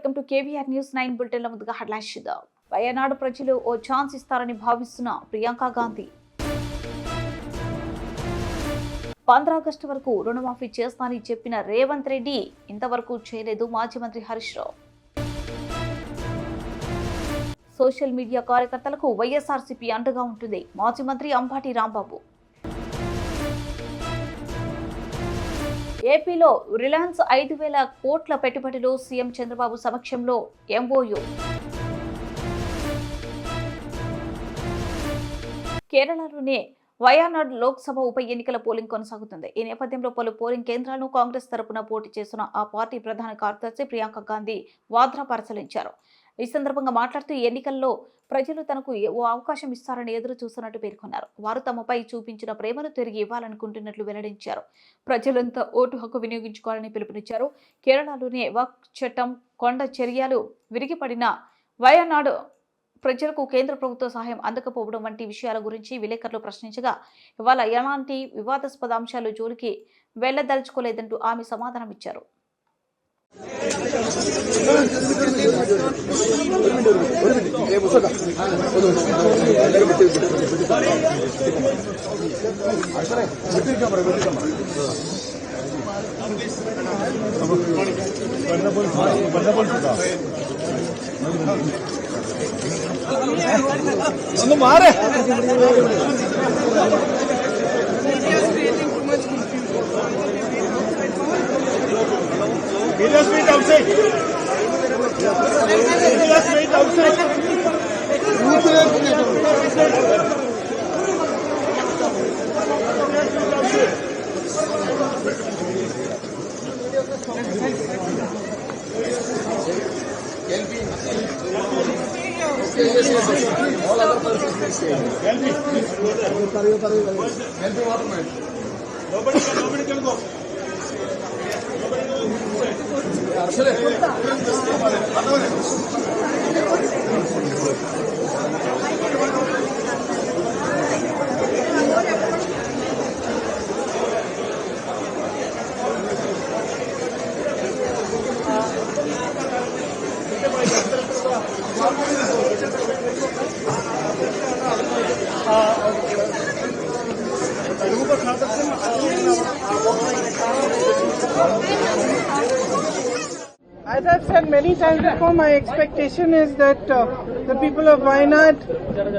Welcome to KVR news 9 బులెటిన్ల ముందుగా headlines చూద్దాం. వయనాడు ప్రజలు ఓ ఛాన్స్ ఇస్తారని భావిస్తున్న ప్రియాంక గాంధీ 15 ఆగస్టు వరకు రుణమాఫీ చేస్తానని చెప్పిన రేవంత్ రెడ్డి ఇంతవరకు చేయలేదు మాజీ మంత్రి హరీష్ రావు. సోషల్ మీడియా కార్యకర్తలకు వైఎస్ఆర్సీపీ అండగా ఉంటుంది మాజీ మంత్రి అంబాటి రాంబాబు. ఏపీలో రిలయన్స్ 5,000 కోట్ల పెట్టుబడులు సీఎం చంద్రబాబు సమక్షంలో ఎంఓయూ. కేరళలోనే వయనాడ్ లోక్సభ ఉప ఎన్నికల పోలింగ్ కొనసాగుతుంది. ఈ నేపథ్యంలో పలు పోలింగ్ కేంద్రాలను కాంగ్రెస్ తరపున పోటీ చేస్తున్న ఆ పార్టీ ప్రధాన కార్యదర్శి ప్రియాంక గాంధీ వాద్రా పరిశీలించారు. ఈ సందర్భంగా మాట్లాడుతూ ఎన్నికల్లో ప్రజలు తనకు ఓ అవకాశం ఇస్తారని ఎదురు చూస్తున్నట్టు పేర్కొన్నారు. వారు తమపై చూపించిన ప్రేమను తిరిగి ఇవ్వాలనుకుంటున్నట్లు వెల్లడించారు. ప్రజలంతా ఓటు హక్కు వినియోగించుకోవాలని పిలుపునిచ్చారు. కేరళలోనే వక్ఫ్ చట్టం, కొండ చర్యలు విరిగిపడిన వయనాడు ప్రజలకు కేంద్ర ప్రభుత్వ సహాయం అందకపోవడం వంటి విషయాల గురించి విలేకరులు ప్రశ్నించగా ఇవాళ ఎలాంటి వివాదాస్పద అంశాలు జోలికి వెళ్లదలుచుకోలేదంటూ ఆమె సమాధానం ఇచ్చారు. Just wait outside. Just wait outside. All other persons Nobody can go. As I've said many times before, my expectation is that the people of Wayanad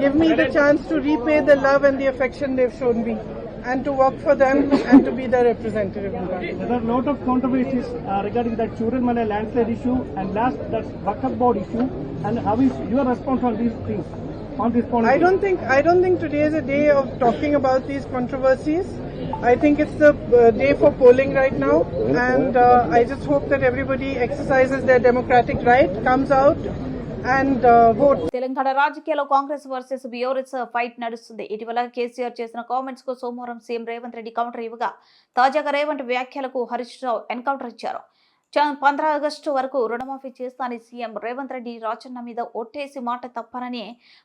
give me the chance to repay the love and the affection they've shown me and to work for them and to be their representative in Parliament. There are a lot of controversies regarding that Chudalmane landslide issue and last that Waqf board issue, and how is your response on these things? On this point, I don't think today is a day of talking about these controversies. I think it's the day for polling right now, and I just hope that everybody exercises their democratic right, comes out and vote. Telangana రాజకీయాల్లో Congress versus BRS fight నడుస్తుంది. ఇటీవల కేసీఆర్ చేసిన comments కు సోమవారం CM Revanth Reddy counter ఇవ్వగా తాజాగా రేవంత్ వ్యాఖ్యలకు Harish Rao encounter ఇచ్చారు. 15 ఆగస్టు వరకు రుణమాఫీ చేస్తానని సీఎం రేవంత్ రెడ్డి రాజన్న మీద ఒట్టేసి మాట తప్పనని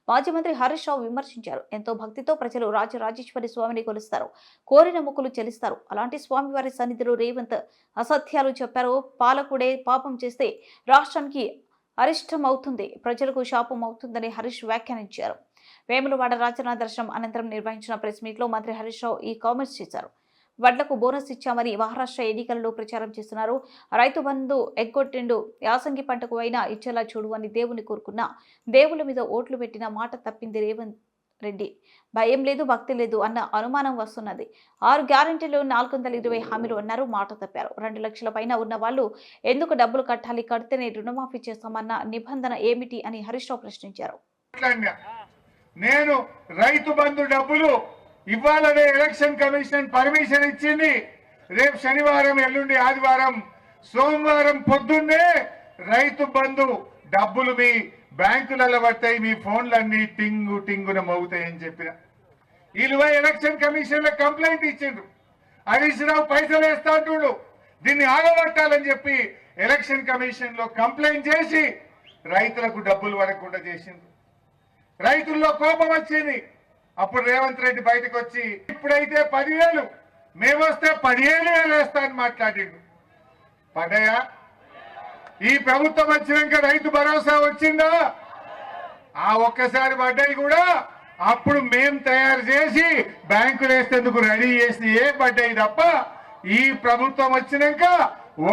మాజీ మంత్రి హరీష్ రావు విమర్శించారు. ఎంతో భక్తితో ప్రజలు రాజరాజేశ్వరి స్వామిని కొలుస్తారు, కోరిన మొక్కులు చెల్లిస్తారు. అలాంటి స్వామివారి సన్నిధిలో రేవంత్ అసత్యాలు చెప్పారు. పాలకుడే పాపం చేస్తే రాష్ట్రానికి అరిష్టం అవుతుంది, ప్రజలకు శాపం అవుతుందని హరీష్ వ్యాఖ్యానించారు. వేములవాడ రాజన్న దర్శనం అనంతరం నిర్వహించిన ప్రెస్ మీట్ లో మంత్రి హరీష్ రావు ఈ కామెంట్స్ చేశారు. వడ్లకు బోనస్ ఇచ్చామని మహారాష్ట్ర ఎన్నికలలో ప్రచారం చేస్తున్నారు. రైతు బంధు ఎగ్గొట్టిండు, యాసంగి పంటకు అయినా ఇచ్చేలా చూడు అని దేవుని కోరుకున్నా దేవుల మీద ఓట్లు పెట్టిన మాట తప్పింది రేవంత్ రెడ్డి. భయం లేదు, భక్తి లేదు అన్న అనుమానం వస్తున్నది. 6 గ్యారెంటీలు 420 హామీలు అన్నారు, మాట తప్పారు. 2 లక్షల పైన ఉన్న వాళ్ళు ఎందుకు డబ్బులు కట్టాలి, కడితేనే రుణమాఫీ చేస్తామన్న నిబంధన ఏమిటి అని హరీష్ రావు ప్రశ్నించారు. నేను రైతు బంధు డబ్బులు ఇవ్వాలనే ఎలక్షన్ కమిషన్ పర్మిషన్ ఇచ్చింది. రేపు శనివారం, ఎల్లుండి ఆదివారం, సోమవారం పొద్దున్నే రైతు బంధు డబ్బులు మీ బ్యాంకులలో పడతాయి, మీ ఫోన్లన్నీ టింగు టింగున మోగుతాయని చెప్పిన. వీళ్ళు ఎలక్షన్ కమిషన్ లో కంప్లైంట్ ఇచ్చిండ్రు. హరీష్ రావు పైసలు వేస్తా అంటుడు, దీన్ని ఆగబట్టాలని చెప్పి ఎలక్షన్ కమిషన్ లో కంప్లైంట్ చేసి రైతులకు డబ్బులు పడకుండా చేసిండ్రు. రైతుల్లో కోపం వచ్చింది. అప్పుడు రేవంత్ రెడ్డి బయటకు వచ్చి ఇప్పుడైతే 10,000 మేమొస్తే 15,000 వేస్తా అని మాట్లాడిండు. పడ్డాయా? ఈ ప్రభుత్వం వచ్చినాక రైతు భరోసా వచ్చిందా? ఆ ఒక్కసారి పడ్డాయి కూడా అప్పుడు మేం తయారు చేసి బ్యాంకులు వేసేందుకు రెడీ చేసి పడ్డాయి తప్ప ఈ ప్రభుత్వం వచ్చినాక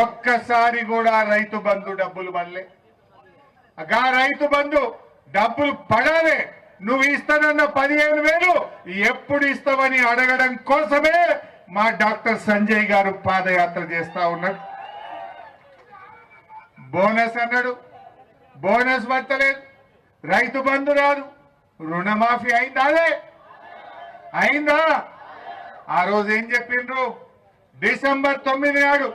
ఒక్కసారి కూడా రైతు బంధు డబ్బులు పడలే. ఆ రైతు బంధు డబ్బులు పడాలి. నువ్వు ఇస్తానన్న 15,000 ఎప్పుడు ఇస్తావని అడగడం కోసమే మా డాక్టర్ సంజయ్ గారు పాదయాత్ర చేస్తా ఉన్నాడు. బోనస్ అన్నాడు, బోనస్ పడతలేదు, రైతు బంధు రాదు, రుణమాఫీ అయిందా? అదే అయిందా? ఆ రోజు ఏం చెప్పిండ్రు? డిసెంబర్ 9 నాడు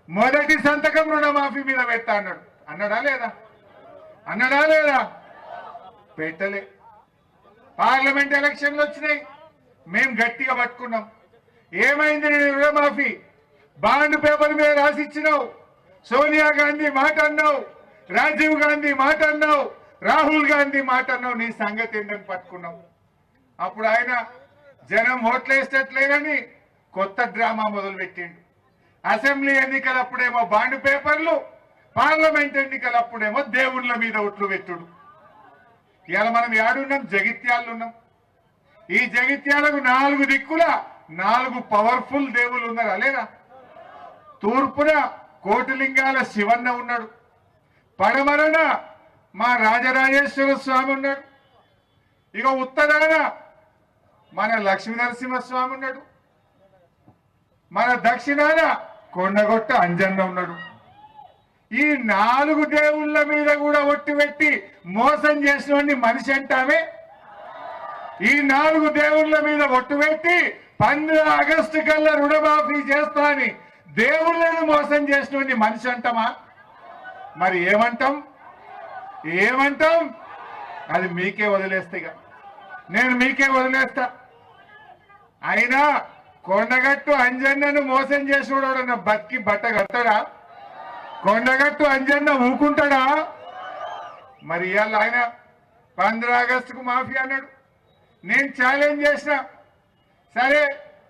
మొదటి సంతకం రుణమాఫీ మీద పెడతా అన్నాడు. అన్నాడా లేదా? అన్నాడా లేదా? పెట్టలే. పార్లమెంట్ ఎలక్షన్లు వచ్చినాయి, మేము గట్టిగా పట్టుకున్నాం. ఏమైంది? నేను రుణమాఫీ బాండ్ పేపర్ మీద రాసిచ్చినావు. సోనియా గాంధీ మాట అన్నావు, రాజీవ్ గాంధీ మాట అన్నావు, రాహుల్ గాంధీ మాట అన్నావు. నీ సంగతి ఏంటని పట్టుకున్నావు. అప్పుడు ఆయన జనం ఓట్లేసేట్లేదని కొత్త డ్రామా మొదలు పెట్టిండు. అసెంబ్లీ ఎన్నికలప్పుడేమో బాండ్ పేపర్లు, పార్లమెంట్ ఎన్నికలప్పుడేమో దేవుళ్ళ మీద ఒట్లు పెట్టుడు. ఇవాళ మనం ఏడున్నాం? జగిత్యాలు ఉన్నాం. ఈ జగిత్యాలకు 4 దిక్కుల 4 పవర్ఫుల్ దేవుళ్ళు ఉన్నారు. అలేనా? తూర్పున కోటిలింగాల శివన్న ఉన్నాడు, పడమరన మా రాజరాజేశ్వర స్వామి ఉన్నాడు, ఇక ఉత్తరాన మన లక్ష్మీ నరసింహస్వామి ఉన్నాడు, మన దక్షిణాన కొండగొట్ట అంజన్న ఉన్నాడు. ఈ 4 దేవుళ్ళ మీద కూడా ఒట్టి పెట్టి మోసం చేసినోడిని మనిషి అంటామే. ఈ 4 దేవుళ్ళ మీద ఒట్టు పెట్టి 15 ఆగస్టు కల్లా రుణమాఫీ చేస్తా అని దేవుళ్ళను మోసం చేసినోడిని మనిషి అంటామా? మరి ఏమంటాం? ఏమంటాం? అది మీకే వదిలేస్తే, నేను మీకే వదిలేస్తా. అయినా కొండగట్టు అంజన్నను మోసం చేసినోడన్నా బతికి బట్ట కడతాడా? కొండగట్టు అంజన్న ఊకుంటాడా? మరి ఇవాళ ఆయన 15 ఆగస్టుకు మాఫీ అన్నాడు. నేను ఛాలెంజ్ చేసిన, సరే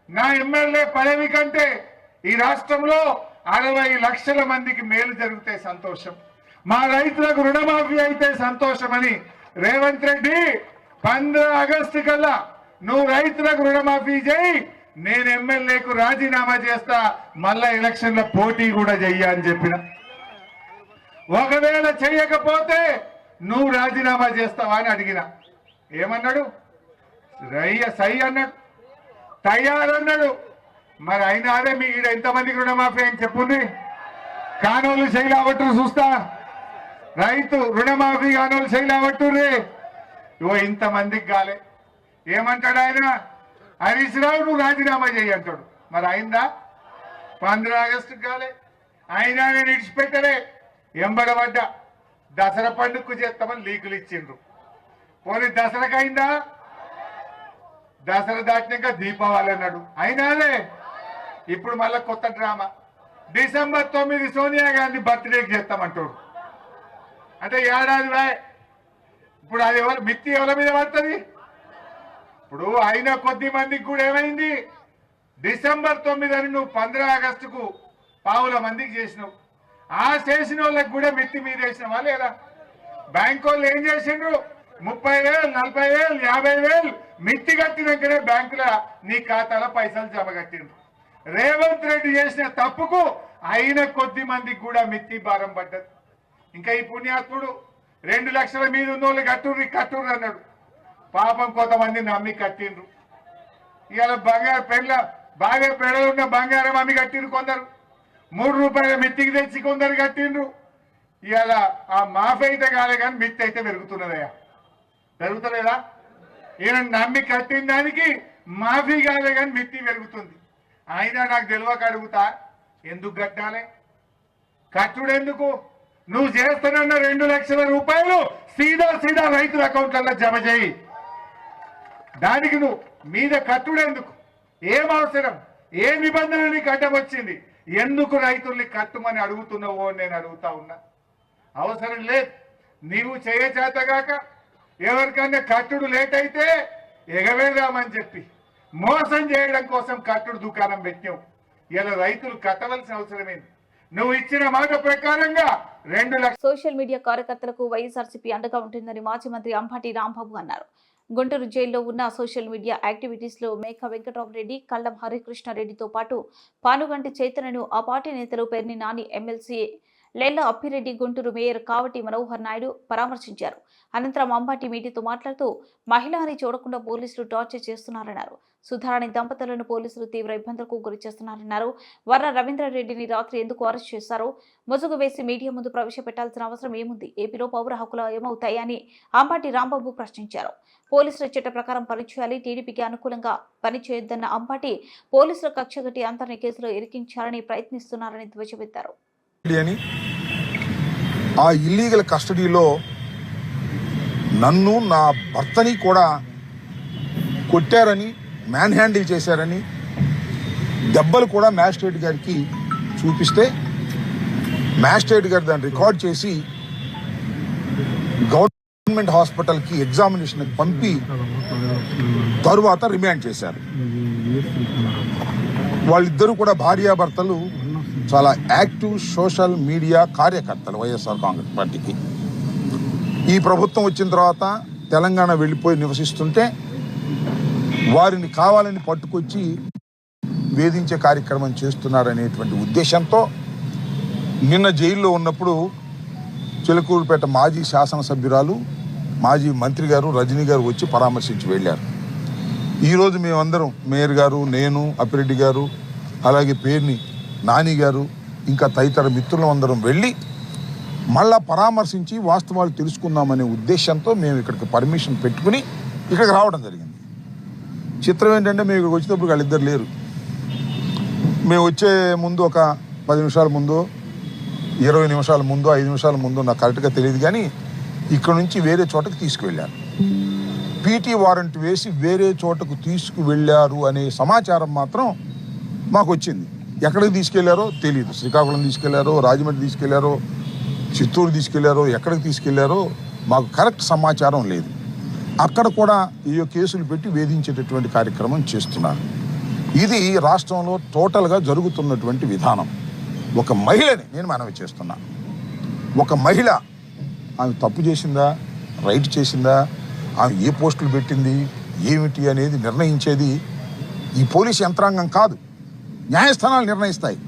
నా ఎమ్మెల్యే పదవి కంటే ఈ రాష్ట్రంలో 60 లక్షల మందికి మేలు జరిగితే సంతోషం, మా రైతులకు రుణమాఫీ అయితే సంతోషం అని రేవంత్ రెడ్డి 15 ఆగస్టు కల్లా నువ్వు రైతులకు రుణమాఫీ చేయి, నేను ఎమ్మెల్యేకు రాజీనామా చేస్తా, మళ్ళా ఎలక్షన్ల పోటీ కూడా చెయ్య అని చెప్పిన. ఒకవేళ చెయ్యకపోతే నువ్వు రాజీనామా చేస్తావా అని అడిగిన. ఏమన్నాడు? సై అన్నాడు, తయారన్నాడు. మరి అయినా అదే మీ ఈడ ఎంతమందికి రుణమాఫీ అని చెప్పుంది? కానోళ్ళు శైలావట్టు చూస్తా, రైతు రుణమాఫీ కానోళ్ళు శైలావట్టుర్రే. ఇవో ఇంతమందికి కాలే. ఏమంటాడు ఆయన? హరీష్ రావు నువ్వు రాజీనామా చేయి అంటాడు. మరి అయిందా? 15 ఆగస్టుకు కాలే. అయినా నేను ఇడిచిపెట్టలే, ఎంబడబడ్డా. దసరా పండుగకు చేస్తామని లీకులు ఇచ్చిండ్రు. పోనీ దసరాకు అయిందా? దసరా దాటినాక దీపావళి అన్నాడు, అయినాలే. ఇప్పుడు మళ్ళా కొత్త డ్రామా. డిసెంబర్ 9 సోనియా గాంధీ బర్త్డేకి చేస్తామంటాడు. అంటే ఏడాది వాయ్. ఇప్పుడు అది ఎవరు మిత్తి ఎవరి మీద పడుతుంది? ఇప్పుడు అయినా కొద్ది మందికి కూడా ఏమైంది? డిసెంబర్ 9 అని నువ్వు 15 ఆగస్టుకు పావుల మందికి చేసినావు. ఆ చేసిన వాళ్ళకి కూడా మిత్తి మీద వేసినావా లేదా? బ్యాంకు వాళ్ళు ఏం చేసిండ్రు? 30,000, 40,000, 50,000 మిత్తి కట్టినాకనే బ్యాంకుల నీ ఖాతాలో పైసలు జమ కట్టిండ్రు. రేవంత్ రెడ్డి చేసిన తప్పుకు అయిన కొద్ది మందికి కూడా మిత్తి భారం పడ్డది. ఇంకా ఈ పుణ్యాత్ముడు 2 లక్షల మీద ఉన్న వాళ్ళు కట్టుర్రు అన్నాడు. పాపం కొంతమంది నమ్మి కట్టిండ్రు. ఇవాళ బంగారు బాగా పెడలున్న బంగారం అమ్మి కట్టిండ్రు కొందరు. 3 రూపాయల మిత్తికి తెచ్చి కొందరు కట్టిండ్రు. ఇవాళ ఆ మాఫీ అయితే కాలే కానీ మిత్తి అయితే పెరుగుతున్నదయ్యా. పెరుగుతలేదా? ఈయన నమ్మి కట్టిన దానికి మాఫీ కాలే కానీ మిత్తి పెరుగుతుంది. అయినా నాకు తెలియక అడుగుతా, ఎందుకు కట్టాలి? కట్టుడు ఎందుకు? నువ్వు చేస్తానన్న 2 లక్షల రూపాయలు సీదా రైతుల అకౌంట్లలో జమ చేయి. దానికి నువ్వు మీద కట్టుడు ఎందుకు? ఏం అవసరం? ఏ నిబంధన నీకు అడ్డం వచ్చింది? ఎందుకు రైతుల్ని కట్టుమని అడుగుతున్నావో నేను అడుగుతా ఉన్నా. అవసరం లేదు. నీవు చేయచేతగాక ఎవరికన్నా కట్టుడు లేట్ అయితే ఎగవేదామని చెప్పి మోసం చేయడం కోసం కట్టుడు దుకాణం పెట్టావు. ఇలా రైతులు కట్టవలసిన అవసరమేంది? నువ్వు ఇచ్చిన మాట ప్రకారంగా 2 లక్షల సోషల్ మీడియా కార్యకర్తలకు వైఎస్ఆర్సీపీ అండగా ఉంటుందని మాజీ మంత్రి అంబటి రాంబాబు అన్నారు. గుంటూరు జైల్లో ఉన్న సోషల్ మీడియా యాక్టివిటీస్ లో మేక వెంకటరామరెడ్డి, కళ్లం హరికృష్ణారెడ్డితో పాటు పానుగంటి చైతన్యను ఆ పార్టీ నేతలు పేర్ని నాని, ఎమ్మెల్సీ లేళ్ల అప్పిరెడ్డి, గుంటూరు మేయర్ కావటి మనోహర్ నాయుడు పరామర్శించారు. అనంతరం అంబటి మీడియాతో మాట్లాడుతూ మహిళ అని చూడకుండా పోలీసులు టార్చర్ చేస్తున్నారన్నారు. సుధారాణి దంపతులను పోలీసులు తీవ్ర ఇబ్బందులకు గురి చేస్తున్నారన్నారు. వర్ర రవీంద్రారెడ్డిని రాత్రి ఎందుకు అరెస్ట్ చేశారో ముసుగు వేసి మీడియా ముందు ప్రవేశపెట్టాల్సిన అవసరం ఏముంది? ఏపీలో పౌర హక్కులు ఏమవుతాయని అంబటి రాంబాబు ప్రశ్నించారు. పోలీసుల చట్ట ప్రకారం పనిచేయాలి, టీడీపీకి అనుకూలంగా పనిచేయొద్దన్న అంబటి పోలీసుల కక్షగట్టి అందరినీ కేసులో ఇరికించాలని ప్రయత్నిస్తున్నారని ధ్వజమెత్తారు. ఆ ఇల్లీగల్ కస్టడీలో నన్ను, నా భర్తని కూడా కొట్టారని, మ్యాన్ హ్యాండిల్ చేశారని దెబ్బలు కూడా మ్యాజిస్ట్రేట్ గారికి చూపిస్తే మ్యాజిస్ట్రేట్ గారు దాన్ని రికార్డ్ చేసి గవర్నమెంట్ హాస్పిటల్కి ఎగ్జామినేషన్కి పంపి తరువాత రిమాండ్ చేశారు. వాళ్ళిద్దరూ కూడా భార్యాభర్తలు చాలా యాక్టివ్ సోషల్ మీడియా కార్యకర్తలు వైఎస్ఆర్ కాంగ్రెస్ పార్టీకి. ఈ ప్రభుత్వం వచ్చిన తర్వాత తెలంగాణ వెళ్ళిపోయి నివసిస్తుంటే వారిని కావాలని పట్టుకొచ్చి వేధించే కార్యక్రమం చేస్తున్నారనేటువంటి ఉద్దేశంతో నిన్న జైల్లో ఉన్నప్పుడు చిలకూరుపేట మాజీ శాసనసభ్యురాలు, మాజీ మంత్రి గారు రజనీ గారు వచ్చి పరామర్శించి వెళ్ళారు. ఈరోజు మేమందరం, మేయర్ గారు, నేను, అప్పిరెడ్డి గారు, అలాగే పేర్ని నాని గారు, ఇంకా తదితర మిత్రులు అందరం వెళ్ళి మళ్ళా పరామర్శించి వాస్తవాలు తెలుసుకుందామనే ఉద్దేశంతో మేము ఇక్కడికి పర్మిషన్ పెట్టుకుని ఇక్కడికి రావడం జరిగింది. చిత్రం ఏంటంటే మేము ఇక్కడికి వచ్చేటప్పుడు వాళ్ళిద్దరు లేరు. మేము వచ్చే ముందు ఒక 10 నిమిషాల ముందు, 20 నిమిషాల ముందు, 5 నిమిషాల ముందు నాకు కరెక్ట్గా తెలియదు, కానీ ఇక్కడ నుంచి వేరే చోటకి తీసుకువెళ్ళారు. పీటీ వారెంట్ వేసి వేరే చోటకు తీసుకువెళ్ళారు అనే సమాచారం మాత్రం మాకు వచ్చింది. ఎక్కడికి తీసుకెళ్లారో తెలియదు. శ్రీకాకుళం తీసుకెళ్లారో, రాజమండ్రి తీసుకెళ్లారో, చిత్తూరు తీసుకెళ్లారో, ఎక్కడికి తీసుకెళ్లారో మాకు కరెక్ట్ సమాచారం లేదు. అక్కడ కూడా ఈ కేసులు పెట్టి వేధించేటటువంటి కార్యక్రమం చేస్తున్నారు. ఇది రాష్ట్రంలో టోటల్గా జరుగుతున్నటువంటి విధానం. ఒక మహిళని నేను మనవి చేస్తున్నా, ఒక మహిళ ఆమె తప్పు చేసిందా, రైట్ చేసిందా, ఆమె ఏ పోస్టులు పెట్టింది, ఏమిటి అనేది నిర్ణయించేది ఈ పోలీస్ యంత్రాంగం కాదు, న్యాయస్థానాలు నిర్ణయిస్తాయి.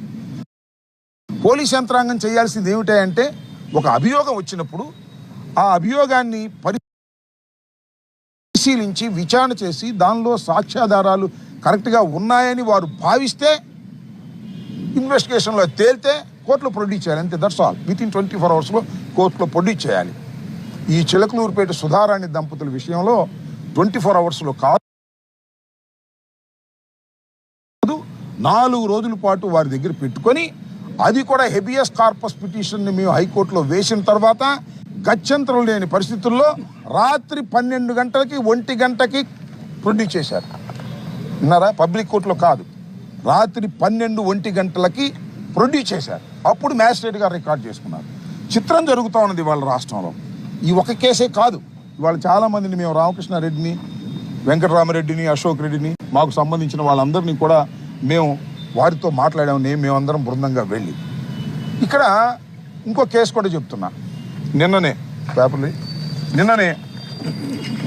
పోలీస్ యంత్రాంగం చేయాల్సింది ఏమిటంటే ఒక అభియోగం వచ్చినప్పుడు ఆ అభియోగాన్ని పరిశీలించి విచారణ చేసి దానిలో సాక్ష్యాధారాలు కరెక్ట్గా ఉన్నాయని వారు భావిస్తే, ఇన్వెస్టిగేషన్లో తేలితే కోర్టులో ప్రొడ్యూస్ చేయాలి. అంతే, దట్స్ ఆల్. విత్ ఇన్ 24 అవర్స్లో కోర్టులో ప్రొడ్యూస్ చేయాలి. ఈ చిలకలూరుపేట సుధారాణి దంపతుల విషయంలో 24 అవర్స్లో కాదు, 4 రోజుల పాటు వారి దగ్గర పెట్టుకొని, అది కూడా హెబియస్ కార్పస్ పిటిషన్ని మేము హైకోర్టులో వేసిన తర్వాత గత్యంతరం లేని పరిస్థితుల్లో రాత్రి 12 గంటలకి 1 గంటకి ప్రొడ్యూస్ చేశారు. విన్నారా? పబ్లిక్ కోర్టులో కాదు, రాత్రి 12-1 గంటలకి ప్రొడ్యూస్ చేశారు. అప్పుడు మ్యాజిస్ట్రేట్ గారు రికార్డ్ చేసుకున్నారు. చిత్రం జరుగుతూ ఉన్నది వాళ్ళ రాష్ట్రంలో. ఈ ఒక కేసే కాదు, ఇవాళ చాలామందిని మేము రామకృష్ణారెడ్డిని, వెంకటరామరెడ్డిని, అశోక్ రెడ్డిని, మాకు సంబంధించిన వాళ్ళందరినీ కూడా మేము వారితో మాట్లాడాము. మేమందరం బృందంగా వెళ్ళి ఇక్కడ ఇంకో కేసు కూడా చెప్తున్నా. నిన్ననే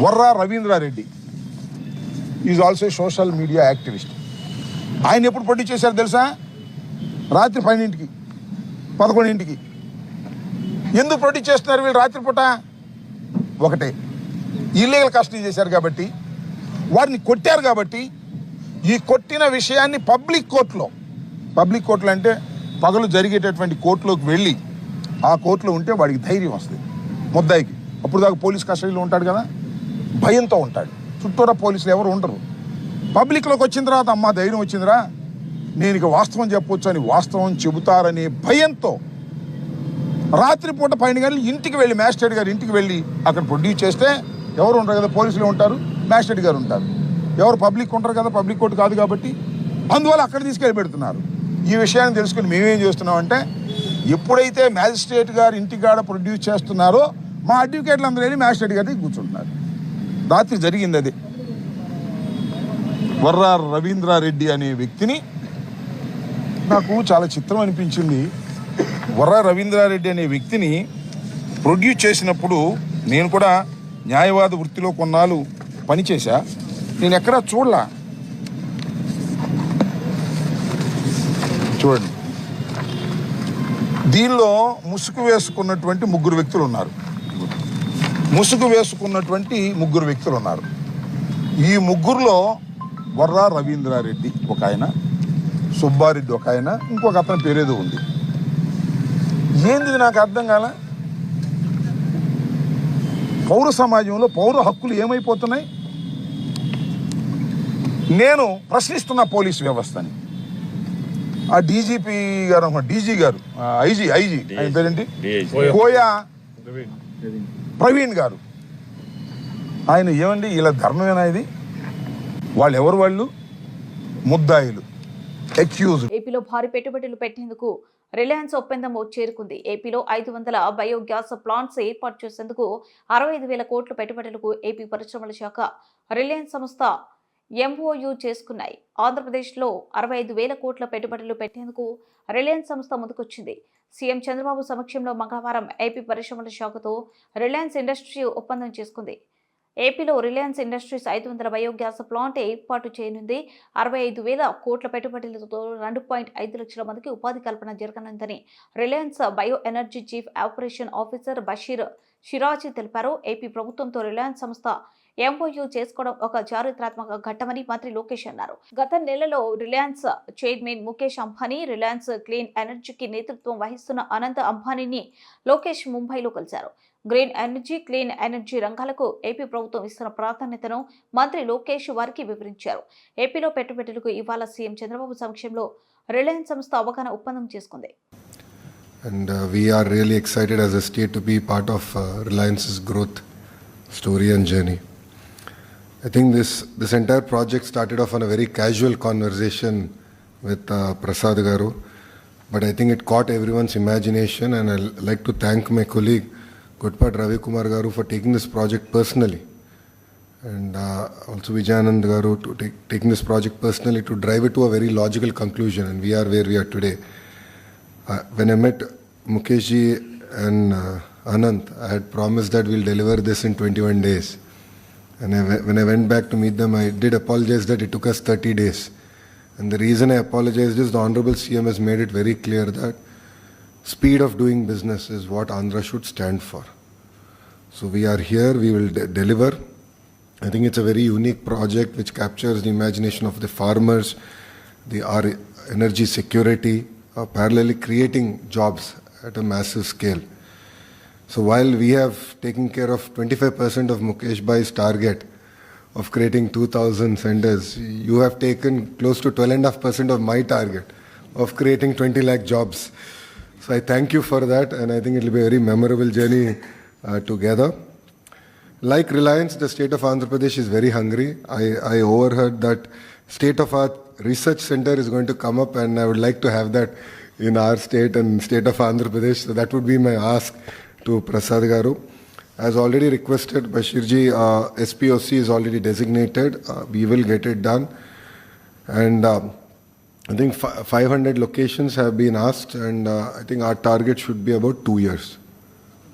Varra Ravindra Reddy is also social media activist. ఆయన ఎప్పుడు ప్రొడ్యూస్ చేశారు తెలుసా? రాత్రి 12కి 11కి. ఎందుకు ప్రొడ్యూస్ చేస్తున్నారు వీళ్ళు రాత్రిపూట? ఒకటే, ఇల్లీగల్ కస్టడీ చేశారు కాబట్టి, వారిని కొట్టారు కాబట్టి. ఈ కొట్టిన విషయాన్ని పబ్లిక్ కోర్టులో అంటే పగలు జరిగేటటువంటి కోర్టులోకి వెళ్ళి ఆ కోర్టులో ఉంటే వాడికి ధైర్యం వస్తుంది, ముద్దాయికి. అప్పుడు దాకా పోలీస్ కస్టడీలో ఉంటాడు కదా, భయంతో ఉంటాడు, చుట్టూరా పోలీసులు ఎవరు ఉండరు. పబ్లిక్లోకి వచ్చిన తర్వాత అమ్మ ధైర్యం వచ్చిందిరా, నేను ఇక వాస్తవం చెప్పొచ్చు అని వాస్తవం చెబుతారనే భయంతో రాత్రిపూట 12 గంటలు ఇంటికి వెళ్ళి, మ్యాజిస్ట్రేట్ గారు ఇంటికి వెళ్ళి అక్కడ ప్రొడ్యూస్ చేస్తే ఎవరు ఉండరు కదా, పోలీసులు ఉంటారు, మ్యాజిస్ట్రేట్ గారు ఉంటారు, ఎవరు పబ్లిక్ ఉంటారు కదా, పబ్లిక్ కోర్టు కాదు కాబట్టి. అందువల్ల అక్కడ తీసుకెళ్ళి పెడుతున్నారు. ఈ విషయాన్ని తెలుసుకుని మేమేం చేస్తున్నామంటే, ఎప్పుడైతే మ్యాజిస్ట్రేట్ గారు ఇంటికాడ ప్రొడ్యూస్ చేస్తున్నారో మా అడ్వకేట్లు అందరూ వెళ్ళి మ్యాజిస్ట్రేట్ గారి కూర్చుంటున్నారు. రాత్రి జరిగింది అది. వర్ర రవీంద్రారెడ్డి అనే వ్యక్తిని నాకు చాలా చిత్రం అనిపించింది. వర్రా రవీంద్రారెడ్డి అనే వ్యక్తిని ప్రొడ్యూస్ చేసినప్పుడు నేను కూడా న్యాయవాద వృత్తిలో కొన్నాళ్ళు పనిచేశా. నేను ఎక్కడా చూడలా. చూడండి, దీనిలో ముసుగు వేసుకున్నటువంటి ముగ్గురు వ్యక్తులు ఉన్నారు. ఈ ముగ్గురులో వర్రా రవీంద్రారెడ్డి ఒక ఆయన, సుబ్బారెడ్డి ఒక ఆయన, ఇంకొక అతని పేరేదో ఉంది. ఏంది నాకు అర్థం కాల. పౌర సమాజంలో పౌర హక్కులు ఏమైపోతున్నాయి? నేను ప్రశ్నిస్తున్న పోలీసు వ్యవస్థని. ఆ డీజీపీ గారు, ఐజీ ఆయన పేరేంటి, కోయా ప్రవీణ్ గారు, ఆయన ఏమండి ఇలా ధర్మమేనా ఇది? వాళ్ళు ముద్దాయిలు, అక్యూజ్. ఏపీలో భారీ పెట్టుబడులు పెట్టేందుకు రిలయన్స్ ఒప్పందం చేరుకుంది. ఏపీలో 500 బయోగ్యాస్ ప్లాంట్స్ ఏర్పాటు చేసేందుకు 65,000 కోట్ల పెట్టుబడులకు ఏపీ పరిశ్రమల శాఖ రిలయన్స్ సంస్థ ఎంఓయూ చేసుకున్నాయి. ఆంధ్రప్రదేశ్లో 65,000 కోట్ల పెట్టుబడులు పెట్టేందుకు రిలయన్స్ సంస్థ ముందుకొచ్చింది. సీఎం చంద్రబాబు సమక్షంలో మంగళవారం ఏపీ పరిశ్రమల శాఖతో రిలయన్స్ ఇండస్ట్రీ ఒప్పందం చేసుకుంది. ఏపీలో రిలయన్స్ ఇండస్ట్రీస్ 500 బయోగ్యాస్ ప్లాంట్ ఏర్పాటు చేయనుంది. 65,000 కోట్ల పెట్టుబడులతో 2.5 లక్షల మందికి ఉపాధి కల్పన జరగనుందని Reliance bio energy chief operation officer Basheer Shirazi తెలిపారు. ఏపీ ప్రభుత్వంతో రిలయన్స్ సంస్థ ఎంఓయూ చేసుకోవడం ఒక చారిత్రాత్మక ఘట్టమని మంత్రి లోకేష్ అన్నారు. గత నెలలో రిలయన్స్ చైర్మన్ ముఖేష్ అంబానీ, రిలయన్స్ క్లీన్ ఎనర్జీకి నేతృత్వం వహిస్తున్న అనంత్ అంబానీని లోకేష్ ముంబైలో కలిశారు. గ్రీన్ ఎనర్జీ, క్లీన్ ఎనర్జీ రంగాలకు ఏపీ ప్రభుత్వం ఇస్తున్న ప్రాధాన్యతను మంత్రి లోకేష్ వారికి వివరించారు. ఏపీలో పెట్టుబడులకు ఇవాళ సీఎం చంద్రబాబు సమక్షంలో రిలయన్స్ సంస్థ అవగాహన ఒప్పందం చేసుకుంది. And we are really excited as a state to be part of Reliance's growth story and journey. I think this entire project started off on a very casual conversation with Prasad Garu, but I think it caught everyone's imagination, and I'd like to thank my colleague Gudpat Ravi Kumar Garu for taking this project personally, and also Vijayanand Garu to taking this project personally to drive it to a very logical conclusion, and we are where we are today. When I met Mukesh ji and Anant, I had promised that we'll deliver this in 21 days. And when I went back to meet them, I did apologize that it took us 30 days. And the reason I apologized is the Honorable CM has made it very clear that speed of doing business is what Andhra should stand for. So we are here, we will deliver. I think it's a very unique project which captures the imagination of the farmers, our energy security, parallelly creating jobs at a massive scale. So while we have taken care of 25% of Mukesh Bhai's target of creating 2,000 centers, you have taken close to 12.5% of my target of creating 20 lakh jobs. So I thank you for that, and I think it will be a very memorable journey together. Like Reliance, the state of Andhra Pradesh is very hungry. I overheard that state-of-art research center is going to come up, and I would like to have that in our state and state of Andhra Pradesh. So that would be my ask to Prasad Garu. As already requested, Bashirji, SPOC is already designated. We will get it done. And I think 500 locations have been asked, and I think our target should be about 2 years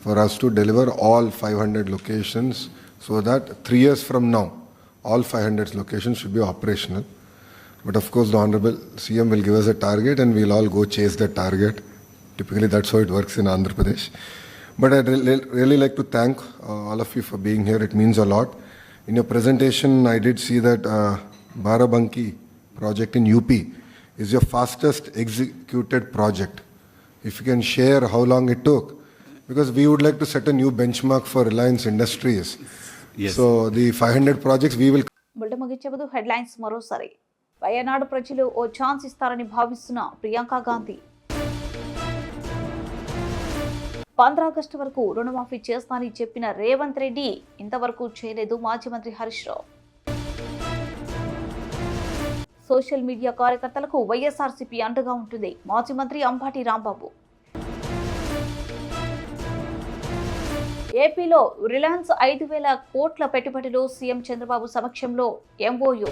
for us to deliver all 500 locations, so that 3 years from now, all 500 locations should be operational. But of course, the Honorable CM will give us a target, and we'll all go chase that target. Typically, that's how it works in Andhra Pradesh. But I'd really like to thank all of you for being here. It means a lot. In your presentation, I did see that Barabanki project in UP is your fastest executed project. If you can share how long it took, because we would like to set a new benchmark for Reliance Industries. Yes. So the 500 projects we will. Bulletin ముగించే ముందు headlines మరోసారి. వయనాడు ప్రజలు ఓ chance ఇస్తారని భావిస్తున్న Priyanka Gandhi. 15 August వరకు రుణమాఫీ చేస్తానని చెప్పిన రేవంత్ రెడ్డి ఇంతవరకు చేయలేదు మాజీ మంత్రి హరీష్ రావు. సోషల్ మీడియా కార్యకర్తలకు వైఎస్ఆర్సీపీ అండగా ఉంటుంది మాజీ మంత్రి అంబాటి రాంబాబు. ఏపీలో రిలయన్స్ 5,000 కోట్ల పెట్టుబడులు సీఎం చంద్రబాబు సమక్షంలో ఎంఓయూ.